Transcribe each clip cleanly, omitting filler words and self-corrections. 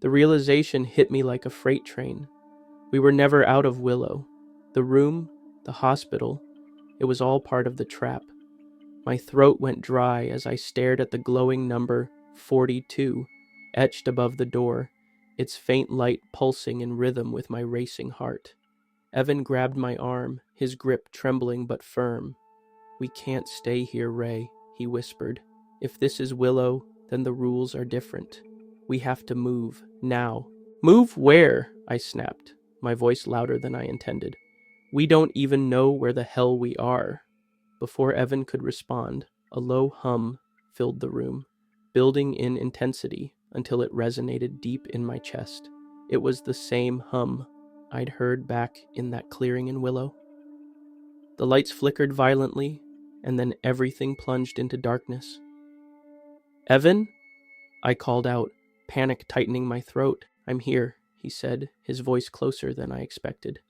The realization hit me like a freight train. We were never out of Willow. The room, the hospital, it was all part of the trap. My throat went dry as I stared at the glowing number 42 etched above the door, its faint light pulsing in rhythm with my racing heart. Evan grabbed my arm, his grip trembling but firm. "We can't stay here, Ray," he whispered. "If this is Willow, then the rules are different. We have to move, now." "Move where?" I snapped, my voice louder than I intended. "We don't even know where the hell we are." Before Evan could respond, a low hum filled the room, building in intensity until it resonated deep in my chest. It was the same hum I'd heard back in that clearing in Willow. The lights flickered violently, and then everything plunged into darkness. "Evan?" I called out, panic tightening my throat. "I'm here," he said, his voice closer than I expected.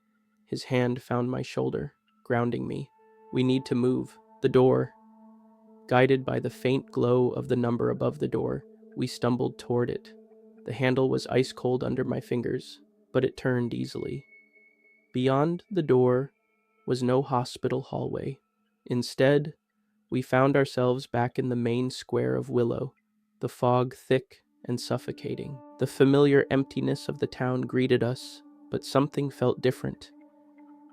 His hand found my shoulder, grounding me. "We need to move. The door." Guided by the faint glow of the number above the door, we stumbled toward it. The handle was ice cold under my fingers, but it turned easily. Beyond the door was no hospital hallway. Instead, we found ourselves back in the main square of Willow, the fog thick and suffocating. The familiar emptiness of the town greeted us, but something felt different.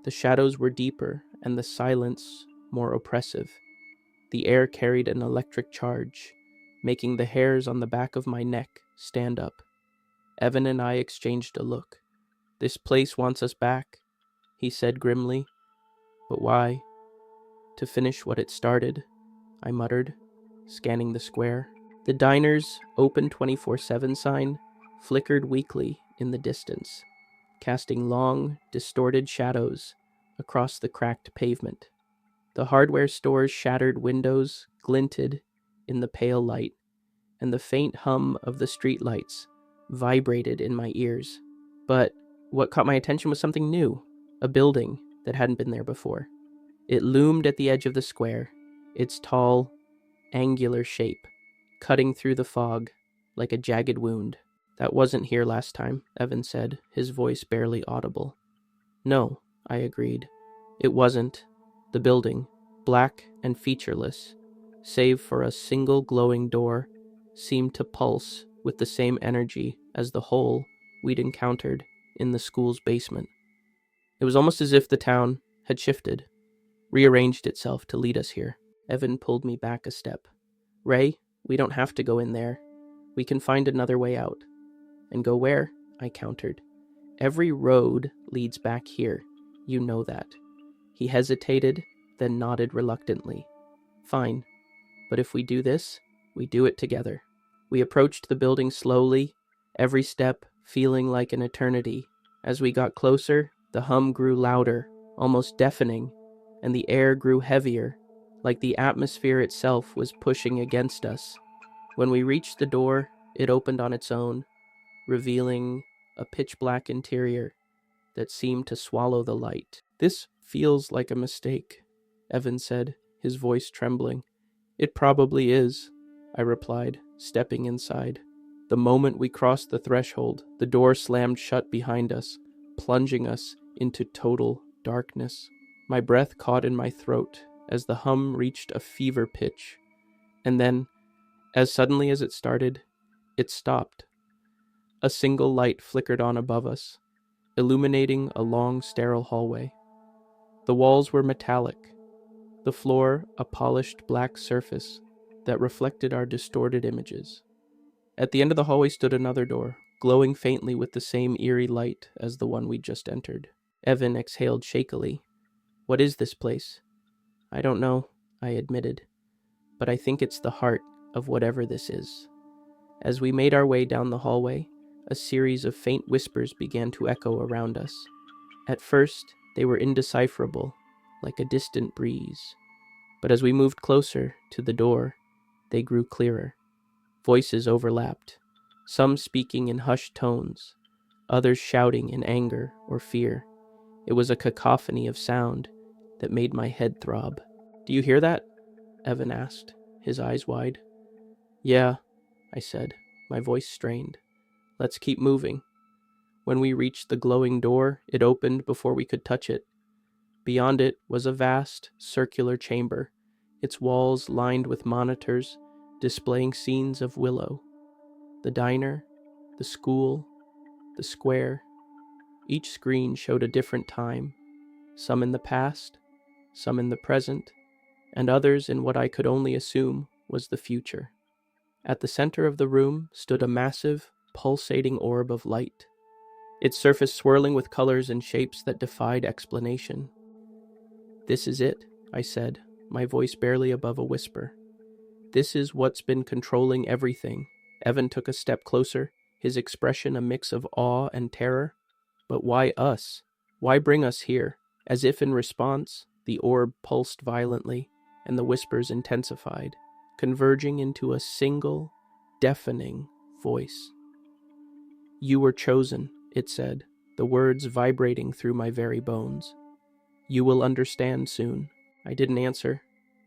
The shadows were deeper and the silence more oppressive. The air carried an electric charge, making the hairs on the back of my neck stand up. Evan and I exchanged a look. "This place wants us back," he said grimly. "But why?" "To finish what it started," I muttered, scanning the square. The diner's open 24/7 sign flickered weakly in the distance, casting long, distorted shadows across the cracked pavement. The hardware store's shattered windows glinted in the pale light, and the faint hum of the streetlights vibrated in my ears. But what caught my attention was something new, a building that hadn't been there before. It loomed at the edge of the square, its tall, angular shape cutting through the fog like a jagged wound. "That wasn't here last time," Evan said, his voice barely audible. "No," I agreed. It wasn't. The building, black and featureless, save for a single glowing door, seemed to pulse with the same energy as the hole we'd encountered in the school's basement. It was almost as if the town had shifted, rearranged itself to lead us here. Evan pulled me back a step. "Ray, we don't have to go in there. We can find another way out." "And go where?" I countered. "Every road leads back here. You know that." He hesitated, then nodded reluctantly. "Fine, but if we do this, we do it together." We approached the building slowly, every step feeling like an eternity. As we got closer, the hum grew louder, almost deafening, and the air grew heavier, like the atmosphere itself was pushing against us. When we reached the door, it opened on its own, revealing a pitch-black interior that seemed to swallow the light. "This feels like a mistake," Evan said, his voice trembling. "It probably is," I replied, stepping inside. The moment we crossed the threshold, the door slammed shut behind us, plunging us into total darkness. My breath caught in my throat as the hum reached a fever pitch, and then, as suddenly as it started, it stopped. A single light flickered on above us, illuminating a long, sterile hallway. The walls were metallic, the floor a polished black surface that reflected our distorted images. At the end of the hallway stood another door, glowing faintly with the same eerie light as the one we'd just entered. Evan exhaled shakily. "What is this place?" "I don't know," I admitted, "but I think it's the heart of whatever this is." As we made our way down the hallway, a series of faint whispers began to echo around us. At first, they were indecipherable, like a distant breeze. But as we moved closer to the door, they grew clearer. Voices overlapped, some speaking in hushed tones, others shouting in anger or fear. It was a cacophony of sound that made my head throb. "Do you hear that?" Evan asked, his eyes wide. "Yeah," I said, my voice strained. Let's keep moving. When we reached the glowing door, it opened before we could touch it. Beyond it was a vast, circular chamber, its walls lined with monitors displaying scenes of Willow. The diner, the school, the square. Each screen showed a different time, some in the past, some in the present, and others in what I could only assume was the future. At the center of the room stood a massive, pulsating orb of light, its surface swirling with colors and shapes that defied explanation. "This is it," I said, my voice barely above a whisper. "This is what's been controlling everything." Evan took a step closer, his expression a mix of awe and terror. "But why us? Why bring us here?" As if in response, the orb pulsed violently, and the whispers intensified, converging into a single, deafening voice. "You were chosen," it said, the words vibrating through my very bones. "You will understand soon." I didn't answer.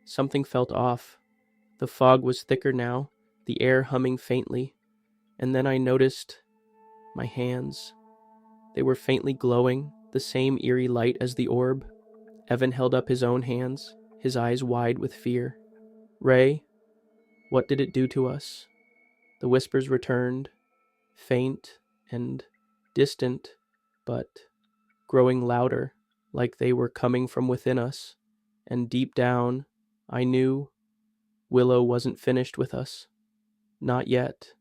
Something felt off. The fog was thicker now, the air humming faintly, and then I noticed my hands. They were faintly glowing, the same eerie light as the orb. Evan held up his own hands, his eyes wide with fear. "Ray, what did it do to us?" The whispers returned, faint and distant, but growing louder, like they were coming from within us. And deep down, I knew Willow wasn't finished with us. Not yet.